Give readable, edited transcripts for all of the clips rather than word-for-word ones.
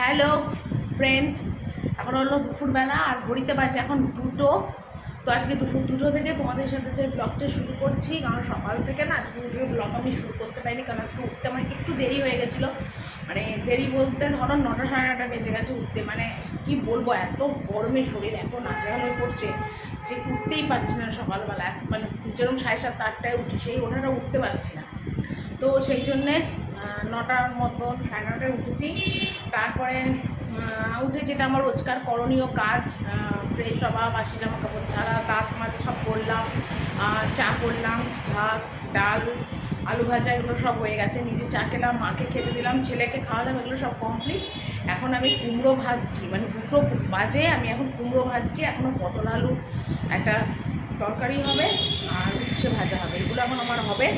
Hello friends, এখন হলো দুপুরবেলা আর ঘড়িতে বাজে এখন 2টো। তো আজকে দুপুর 2টো থেকে তোমাদের সাথে যে ব্লগটা শুরু করছি, কারণ সকাল থেকে না আজকে ব্লগ আমি শুরু করতে পারিনি, কারণ আজকে উঠতে আমার একটু দেরি হয়ে গেছিলো। মানে দেরি বলতে ধরো 9টা সাড়ে 9টা বেজে গেছে উঠতে। মানে কি বলবো, এত গরমে শরীর এত নাজেহাল হয়ে পড়ছে যে উঠতেই পারছি না সকালবেলা। মানে যেরকম 7:30 8টায় উঠি, সেই ওঠাটা উঠতে পারছি না। তো সেই জন্যে 9টার মতন 9:30টায় উঠেছি। তারপরে উঠে যেটা আমার রোজকার করণীয় কাজ, ফ্রেশ হওয়া, বাসি জামা কাপড় ছাড়া, দাঁত মাঝে সব করলাম, চা করলাম, ভাত ডাল আলু ভাজা এগুলো সব হয়ে গেছে। নিজে চা খেলাম, মাকে খেতে দিলাম, ছেলেকে খাওয়ালাম, এগুলো সব কমপ্লিট। এখন আমি কুমড়ো ভাজছি, মানে 2টো বাজে আমি এখন কুমড়ো ভাজছি। এখনও পটল আলু একটা তরকারি হবে আর উচ্ছে ভাজা হবে, এগুলো এখন আমার হবে।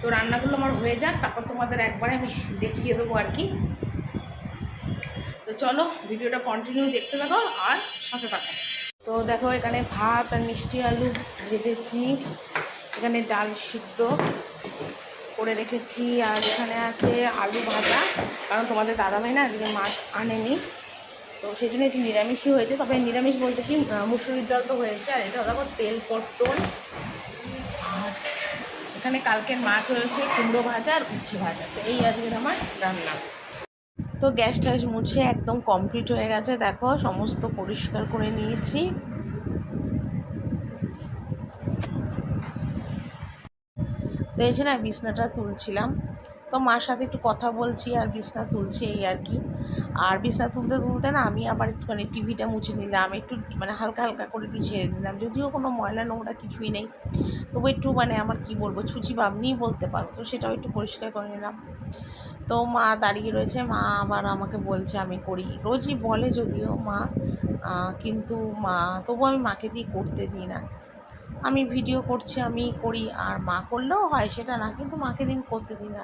তো রান্নাগুলো আমার হয়ে যাক, তারপর তোমাদের একবারে আমি দেখিয়ে দেবো আর কি। তো চলো ভিডিওটা কন্টিনিউ দেখতে থাকো আর সাথে থাকো। তো দেখো, এখানে ভাত আর মিষ্টি আলু ভেজেছি, এখানে ডাল সিদ্ধ করে রেখেছি, আর এখানে আছে আলু ভাজা। কারণ তোমাদের দাদাভাই না আজকে মাছ আনেনি, তো সেই জন্য একটু নিরামিষই হয়েছে। তবে নিরামিষ বলতে কি, মুসুরির ডাল তো হয়েছে। আর এটা দেখো তেল পটল, আর এখানে কালকের মাছ হয়েছে, কুমড়ো ভাজা আর উচ্ছে ভাজা। তো এই আজকের আমার রান্না। তো গ্যাস ট্যাস মুছে একদম কমপ্লিট হয়ে গেছে, দেখো সমস্ত পরিষ্কার করে নিয়েছি। তো এসে না বিছনাটা তুলছিলাম, তো মার সাথে একটু কথা বলছি আর বিছনা তুলছি, এই আর কি। আর বিছনা তুলতে তুলতে না আমি আবার একটুখানি টিভিটা মুছে নিলাম, একটু মানে হালকা হালকা করে একটু ঝেড়ে নিলাম। যদিও কোনো ময়লা নোংরা কিছুই নেই, তবু একটু মানে আমার কি বলবো, ছুচি বাবনিই বলতে পারো। তো সেটাও একটু পরিষ্কার করে নিলাম। তো মা দাঁড়িয়ে রয়েছে, মা আবার আমাকে বলছে আমি করি, রোজই বলে যদিও মা, কিন্তু মা তবু আমি মাকে দিয়ে করতে দিই না। আমি ভিডিও করছি, আমি করি, আর মা করলেও হয় সেটা না, কিন্তু মাকে দিন করতে দিই না।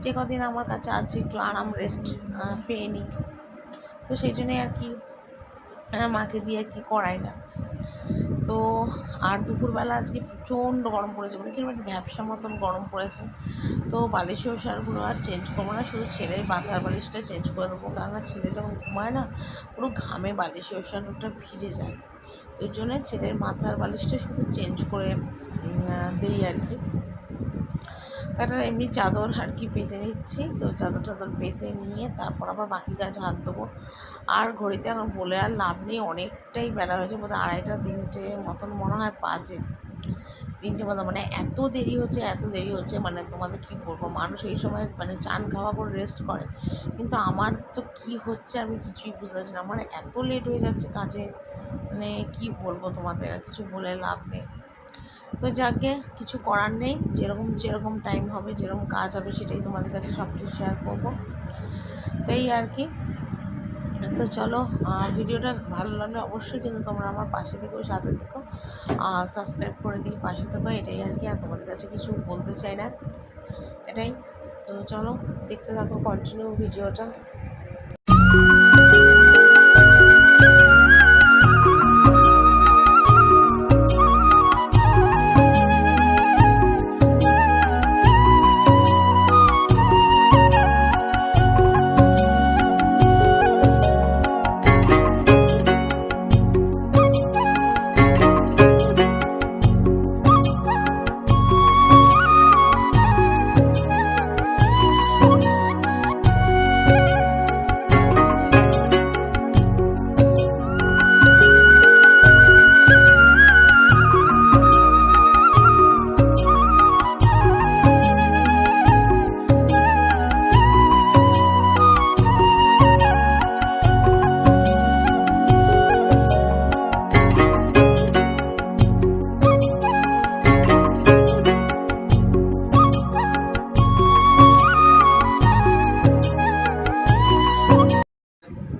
যে কদিন আমার কাছে আছে একটু আরাম রেস্ট পেয়ে নিই, তো সেই জন্যই আর কি মাকে দিয়ে আর কি করাই না। তো আর দুপুরবেলা আজকে প্রচণ্ড গরম পড়েছে, মানে কিরকম একটা ভ্যাপসা মতন গরম পড়েছে। তো বালিশের ওষারগুলো আর চেঞ্জ করবো না, শুধু ছেলের মাথার বালিশটা চেঞ্জ করে দেবো। কারণ ছেলে যখন ঘুমায় না, পুরো ঘামে বালিশের ওষারটা ভিজে যায়। তো ওই জন্য ছেলের মাথার বালিশটা শুধু চেঞ্জ করে দিই আর কি। একটা এমনি চাদর আর কি পেতে নিচ্ছি। তো চাদর টাদর পেতে নিয়ে তারপর আবার বাকি কাজে হাত দেবো। আর ঘড়িতে এখন বলে আর লাভ নেই, অনেকটাই বেলা হয়েছে, বোধহয় 2:30 3টে মতন মনে হয় বাজে, 3টে মতো। মানে এত দেরি হচ্ছে, এত দেরি হচ্ছে, মানে তোমাদের কী বলবো, মানুষ এই সময় মানে চান খাওয়া করে রেস্ট করে, কিন্তু আমার তো কি হচ্ছে আমি কিছুই বুঝতে পারছি না। আমার এত লেট হয়ে যাচ্ছে কাজে, মানে কি বলবো তোমাদের, আর কিছু বলে লাভ নেই। তো যাকে কিছু করার নেই, যেরকম যেরকম টাইম হবে, যেরকম কাজ হবে, সেটাই তোমাদের কাছে সব কিছু শেয়ার করবো। তো এই আর কি। তো চলো, ভিডিওটা ভালো লাগলে অবশ্যই কিন্তু তোমরা আমার পাশে থেকেও, সাথে থেকো, সাবস্ক্রাইব করে দিই, পাশে থেকো, এটাই আর কি। আর তোমাদের কাছে কিছু বলতে চাই না, এটাই। তো চলো দেখতে থাকো কন্টিনিউ ভিডিওটা।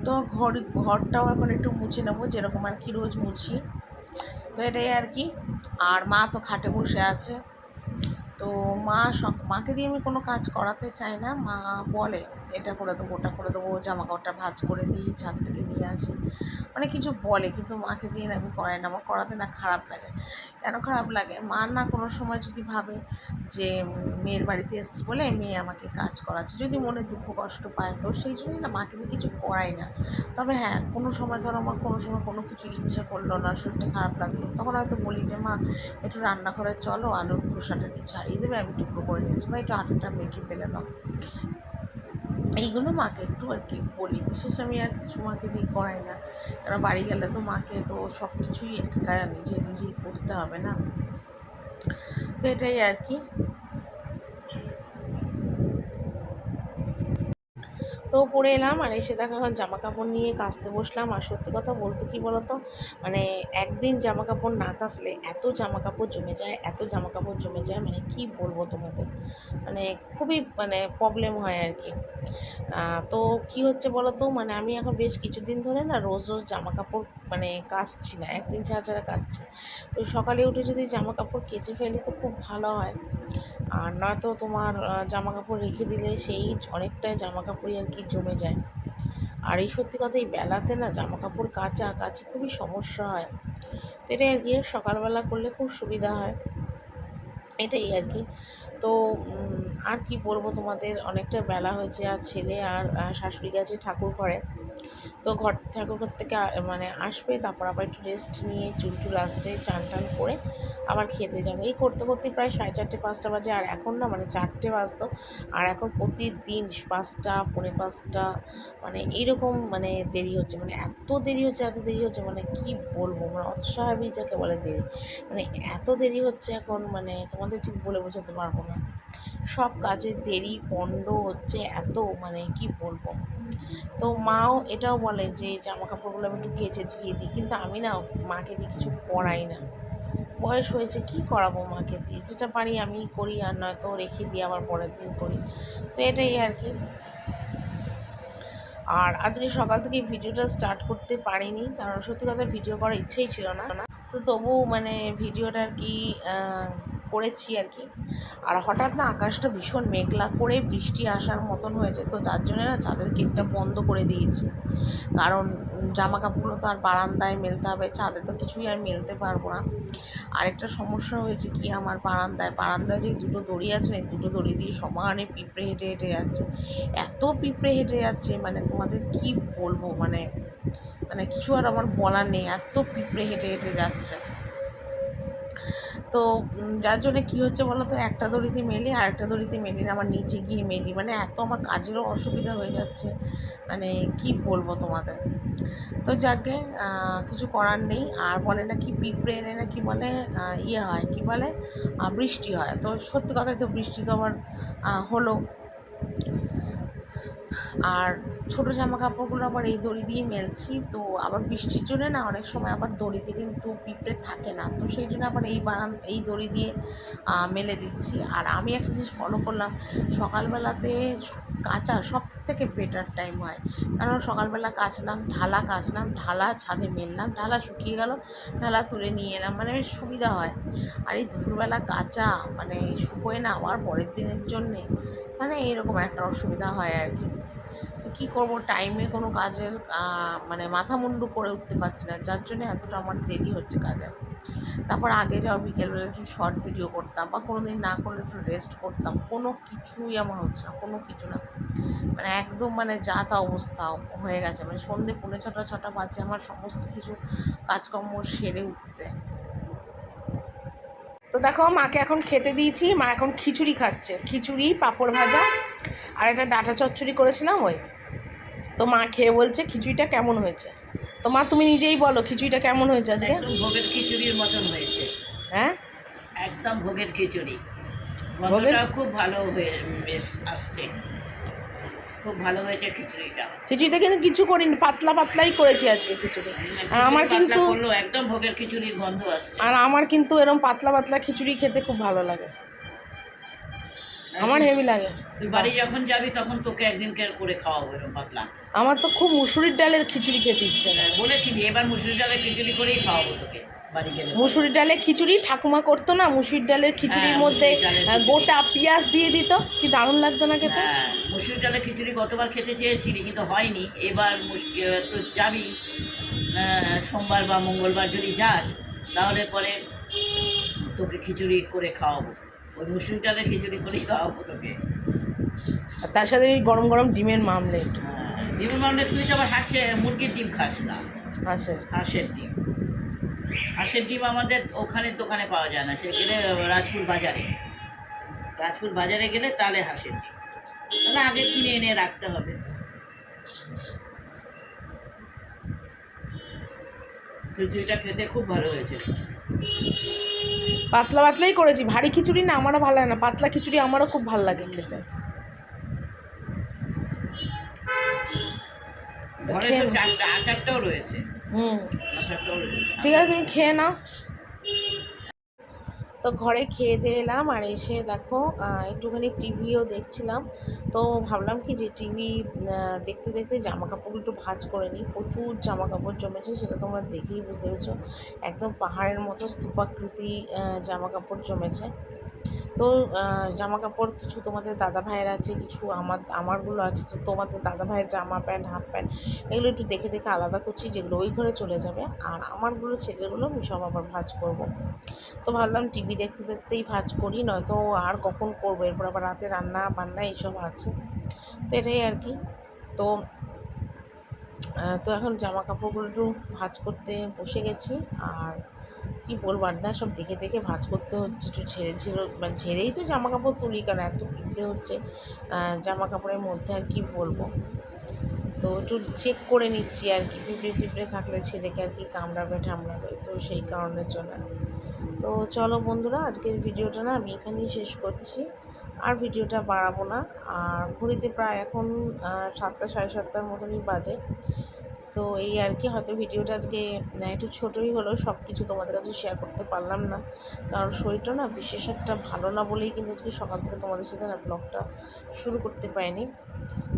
তো ঘরটাও এখন একটু মুছে নেবো, যেরকম আর কি রোজ মুছি। তো এটাই আর কি। আর মা তো খাটে বসে আছে, তো মাকে দিয়ে আমি কোনো কাজ করাতে চাই না। মা বলে এটা করে দেবো, ওটা করে দেবো, জামা কাপড়টা ভাঁজ করে দিই, ছাদ থেকে নিয়ে আসি, অনেক কিছু বলে, কিন্তু মাকে দিয়ে না আমি করাই না। আমার করাতে না খারাপ লাগে। কেন খারাপ লাগে? মা না কোনো সময় যদি ভাবে যে মেয়ের বাড়িতে এসেছি বলে মেয়ে আমাকে কাজ করাচ্ছে, যদি মনে দুঃখ কষ্ট পায়, তো সেই জন্যই না মাকে দিয়ে কিছু করাই না। তবে হ্যাঁ, কোনো সময় ধরো আমার কোনো সময় কোনো কিছু ইচ্ছে করলো না, শরীরটা খারাপ লাগলো, তখন হয়তো বলি যে মা একটু রান্নাঘরে চলো, আলুর খোসাটা একটু ছাড়িয়ে দেবে, আমি টুকরো করে নিয়েছি, বা একটু আটাটা মেখে ফেলে দাও। এইগুলো মাকে একটু আর কি বলি, বিশেষ আমি আর কিছু মাকে দিয়ে করাই না। কারণ বাড়ি গেলে তো মাকে তো সব কিছুই একা নিজেই করতে হবে না। তো এটাই আর কি। তো পরে এলাম, আর এসে দেখো এখন জামা কাপড় নিয়ে কাচতে বসলাম। আর সত্যি কথা বলতে কি বলতো, মানে একদিন জামা কাপড় না কাচলে এত জামা কাপড় জমে যায়, এত জামা কাপড় জমে যায়, মানে কি বলবো তোমাদের, মানে খুবই মানে প্রবলেম হয় আর কি। তো কি হচ্ছে বলো তো, মানে আমি এখন বেশ কিছুদিন ধরে না রোজ রোজ জামা কাপড় মানে কাচছি না, একদিন ছাড়া ছাড়া কাচছি। তো সকালে উঠে যদি জামা কাপড় কেচে ফেলি তো খুব ভালো হয়। আর নয়তো তোমার জামা কাপড় রেখে দিলে সেই অনেকটাই জামা কাপড়ই আর কি জমে যায়। আর এই সত্যি কথা, এই বেলাতে না জামা কাপড় কাচি খুবই সমস্যা হয়। তো এটাই আর কি, সকালবেলা করলে খুব সুবিধা হয়, এটাই আর কি। তো আর কি বলবো তোমাদের, অনেকটা বেলা হয়েছে, আর ছেলে আর শাশুড়ি গেছে ঠাকুর ঘরে। তো ঠাকুর ঘর থেকে মানে আসবে, তারপর আবার একটু রেস্ট নিয়ে চুল টুল আসতে চান টান করে আবার খেতে যাবে। এই করতে করতে প্রায় 4:30-5টা বাজে, আর এখন না মানে 4টে বাজতো। আর এখন প্রতিদিন 5টা, পৌনে 5টা, মানে এইরকম মানে দেরি হচ্ছে, মানে এত দেরি হচ্ছে, মানে কি বলবো, মানে অস্বাভাবিক যাকে বলে দেরি, মানে এত দেরি হচ্ছে এখন, মানে তোমাদের ঠিক বলে বোঝাতে পারবো না। সব কাজের দেরি পণ্ড হচ্ছে এত, মানে কি বলবো। তো মাও এটাও বলে যে জামা কাপড়গুলো আমি একটু কেচে ধুয়ে দিই, কিন্তু আমি না মাকে দিয়ে কিছু করাই না। বয়স হয়েছে, কি করাবো মাকে দিয়ে, যেটা পারি আমি করি, আর নয়তো রেখে দিই আবার পরের দিন করি। তো এটাই আর কি। আর আজকে সকাল থেকে ভিডিওটা স্টার্ট করতে পারিনি, কারণ সত্যি কথা ভিডিও করার ইচ্ছেই ছিল না। তো তবু মানে ভিডিওটা আর কি করেছি আর কি। আর হঠাৎ না আকাশটা ভীষণ মেঘলা করে বৃষ্টি আসার মতন হয়েছে, তো যার জন্য না ছাদের গেটটা বন্ধ করে দিয়েছি। কারণ জামা কাপড়গুলো তো আর বারান্দায় মেলতে হবে, ছাদে তো কিছুই আর মেলতে পারবো না। আরেকটা সমস্যা হয়েছে কি, আমার বারান্দায় যে দুটো দড়ি আছে না, দুটো দড়ি দিয়ে সমানে পিঁপড়ে হেঁটে হেঁটে যাচ্ছে। এত পিঁপড়ে হেঁটে যাচ্ছে, মানে তোমাদের কি বলবো, মানে মানে কিছু আর আমার বলার নেই, এত পিঁপড়ে হেঁটে হেঁটে যাচ্ছে। তো যার জন্যে কী হচ্ছে বলো তো, একটা দড়িতে মেলি, আর একটা দড়িতে মেলি না, আমার নিচে গিয়ে মেলি, মানে এত আমার কাজেরও অসুবিধা হয়ে যাচ্ছে, মানে কি বলবো তোমাদের। তো যাকে কিছু করার নেই। আর বলে না কি পিঁপড়ে এনে না কি বলে ইয়ে হয়, কি বলে বৃষ্টি হয়। তো সত্যি কথাই তো, বৃষ্টি তো আবার হলো। আর ছোটো জামা কাপড়গুলো আবার এই দড়ি দিয়ে মেলছি, তো আবার বৃষ্টির জন্য না অনেক সময় আবার দড়িতে কিন্তু পিঁপড়ে থাকে না, তো সেই জন্য আবার এই দড়ি দিয়ে মেলে দিচ্ছি। আর আমি একটা জিনিস ফলো করলাম, সকালবেলাতে কাচা সব থেকে বেটার টাইম হয়। কারণ সকালবেলা কাচলাম, ঢালা ছাদে মেললাম, ঢালা শুকিয়ে গেল, ঢালা তুলে নিয়ে এলাম, মানে বেশ সুবিধা হয়। আর এই দুপুরবেলা কাচা মানে শুকোয় না আবার পরের দিনের জন্যে, মানে এরকম একটা অসুবিধা হয় আর কি। তো কী করবো, টাইমে কোনো কাজের মানে মাথা মুন্ডু করে উঠতে পারছি না, যার জন্য এতটা আমার দেরি হচ্ছে কাজের। তারপর আগে যাও বিকেলবেলা একটু শর্ট ভিডিও করতাম, বা কোনো দিন না করলে একটু রেস্ট করতাম, কোনো কিছুই আমার হচ্ছে না, কোনো কিছু না, মানে একদম মানে যা তা অবস্থা হয়ে গেছে। মানে সন্ধ্যে 6:45 বাজে আমার সমস্ত কিছু কাজকর্ম সেরে উঠতে। তো দেখো মাকে এখন খেতে দিয়েছি, মা এখন খিচুড়ি খাচ্ছে, খিচুড়ি পাঁপড় ভাজা আর একটা ডাঁটা চচ্চড়ি করেছিলাম ওই। তো মা খেয়ে বলছে খিচুড়িটা কেমন হয়েছে। তো মা তুমি নিজেই বলো খিচুড়িটা কেমন হয়েছে আজকে। একদম ভোগের খিচুড়ির মতন হয়েছে। হ্যাঁ, একদম ভোগের খিচুড়ি, ভোগের গন্ধটা খুব ভালো হয়ে বেশ আসছে, খুব ভালো হয়েছে খিচুড়িটা। খিচুড়িতে কিন্তু কিছু করিনি, পাতলা পাতলাই করেছি আজকে খিচুড়ি। আর আমার পাতলা কিন্তু করলো, একদম ভোগের খিচুড়ির গন্ধ আসছে। আমার কিন্তু এরকম পাতলা পাতলা খিচুড়ি খেতে খুব ভালো লাগে, আমার হেভি লাগে। তুই বাড়ি যখন যাবি তখন তোকে একদিন করে খাওয়াবো এরকম পাতলা। আমার তো খুব মুসুরির ডালের খিচুড়ি খেতে ইচ্ছে না। বলেছিলি এবার মুসুরি ডালের খিচুড়ি করেই খাওয়াবো তোকে। বাড়ি গেলে। মুসুরি ডালের খিচুড়ি ঠাকুমা করতো না, মুসুরি ডালের খিচুড়ির হ্যাঁ, মধ্যে মুসুরি ডালের খিচুড়ি। গোটা পেঁয়াজ দিয়ে দিত, কি দারুণ লাগতো না খেতে। হ্যাঁ, মুসুরি ডালের খিচুড়ি গতবার খেতে চেয়েছিলি কিন্তু হয়নি। এবার তো যাবি সোমবার বা মঙ্গলবার যদি যাস, তাহলে পরে তোকে খিচুড়ি করে খাওয়াবো। ওই মুসুরি ডালের খিচুড়ি করেই খাওয়াবো তোকে। আর তার সাথে ওই গরম গরম ডিমের মামলেট। ডিমের মামলেট তুই তো আবার মুরগির ডিম খাস না। হাঁসের হাঁসের ডিম। হাঁসের ডিম আমাদের ওখানের দোকানে পাওয়া যায় না, সে গেলে রাজপুর বাজারে। রাজপুর বাজারে গেলে তাহলে হাঁসের ডিম, তাহলে আগে কিনে এনে রাখতে হবে। খিচুড়িটা খেতে খুব ভালো হয়েছে। পাতলা পাতলাই করেছি, ভারী খিচুড়ি না আমারও ভালো লাগে না, পাতলা খিচুড়ি আমারও খুব ভালো লাগে খেতে। ঘরে তো আচারটাও রয়েছে। আচারটাও রয়েছে। ঠিক আছে, তুমি খেয়ে নাও। তো ঘরে খেয়ে দিয়ে এলাম, আর এসে দেখো একটুখানি টিভিও দেখছিলাম। তো ভাবলাম কি যে টিভি দেখতে দেখতে জামা কাপড়গুলো একটু ভাঁজ করে নিই। প্রচুর জামা কাপড় জমেছে, সেটা তোমরা দেখেই বুঝতে পেরেছো। একদম পাহাড়ের মতো স্তূপাকৃতি জামা কাপড় জমেছে। তো জামা কাপড় কিছু তোমাদের দাদা ভাইয়ের আছে, কিছু আমারগুলো আছে। তো তোমাদের দাদা ভাইয়ের জামা প্যান্ট, হাফ প্যান্ট, এগুলো একটু দেখে দেখে আলাদা করছি, যেগুলো ওই ঘরে চলে যাবে। আর আমারগুলো, ছেলেগুলো আমি সব আবার ভাঁজ করব। তো ভাবলাম টিভি দেখতে দেখতেই ভাঁজ করি, নয়তো আর কখন করবো, এরপর আবার রাতে রান্না বান্না এইসব আছে। তো এটাই আর কি। তো তো এখন জামা কাপড়গুলো একটু ভাঁজ করতে বসে গেছি। আর কি বলবো, আর না, সব দেখে দেখে ভাঁজ করতে হচ্ছে। একটু মানে ঝেড়েই তো জামা কাপড় তুলি, কারণ এত পিঁপড়ে হচ্ছে জামা কাপড়ের মধ্যে, আর কি বলবো। তো একটু চেক করে নিচ্ছি আর কি, পিঁপড়ে পিঁপড়ে থাকলে ছেলেকে আর কি কামড়াবে ঠামড়াবে, তো সেই কারণের জন্য। তো চলো বন্ধুরা, আজকের ভিডিওটা না আমি এখানেই শেষ করছি, আর ভিডিওটা বাড়াবো না। আর ঘড়িতে প্রায় এখন 7টা, 7:30 মতনই বাজে। তো এই আর কি, হয়তো ভিডিওটা আজকে একটু ছোটোই হলো, সব কিছু তোমাদের কাছে শেয়ার করতে পারলাম না, কারণ শরীরটা না বিশেষ একটা ভালো না বলেই কিন্তু আজকে সকাল থেকে তোমাদের সাথে না ব্লগটা শুরু করতে পারিনি।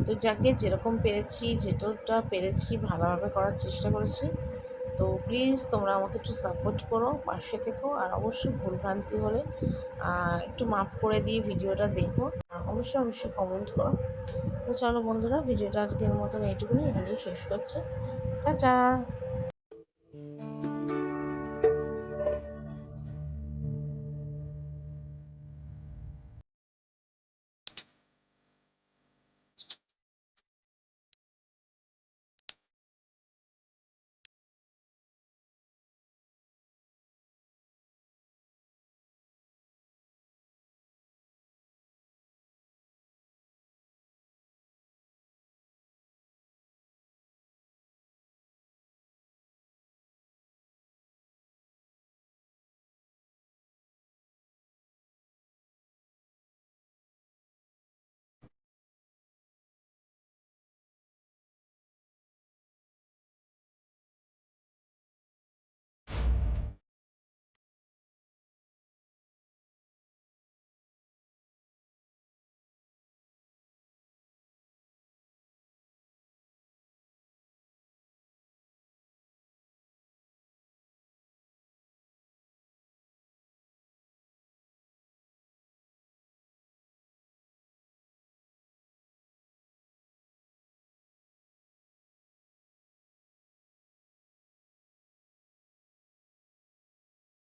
তো যাকে যেরকম পেরেছি, যেটা পেরেছি ভালোভাবে করার চেষ্টা করেছি। তো প্লিজ তোমরা আমাকে একটু সাপোর্ট করো, পাশে থেকো, আর অবশ্যই ভুলভ্রান্তি হলে একটু মাফ করে দিয়ে ভিডিওটা দেখো, আর অবশ্যই কমেন্ট করো। তো চলো বন্ধুরা, ভিডিওটা আজকের মতন এইটুকুনি এখানেই শেষ করছি। টাটা।